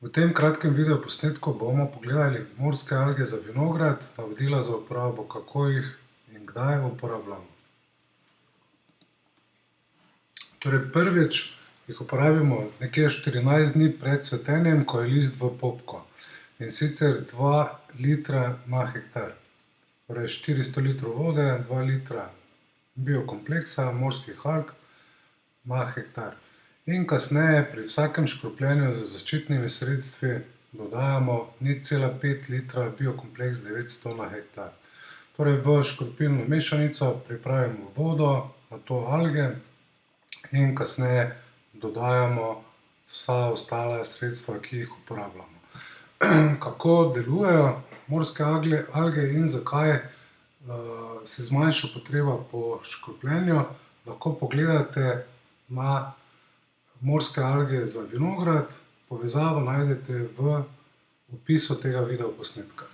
V tem kratkem videoposnetku bomo pogledali morske alge za vinograd, navodila za uporabo, kako jih in kdaj uporabljamo. Torej prvič jih uporabimo nekje 14 dni pred cvetenjem, ko je list v popko. In sicer 2 litra na hektar. Torej 400 litrov vode, 2 litra biokompleksa morskih alg na hektar. In kasneje pri vsakem škropljenju z zaščitnimi sredstvi dodajamo 0,5 litra biokompleks 900 na hektar. Torej v škropilno mešanico pripravimo vodo, nato alge in kasneje dodajamo vsa ostala sredstva, ki jih uporabljamo. Kako delujejo morske alge in zakaj se zmanjša potreba po škropljenju, lahko pogledate na morske alge za vinograd, povezavo najdete v opisu tega videoposnetka.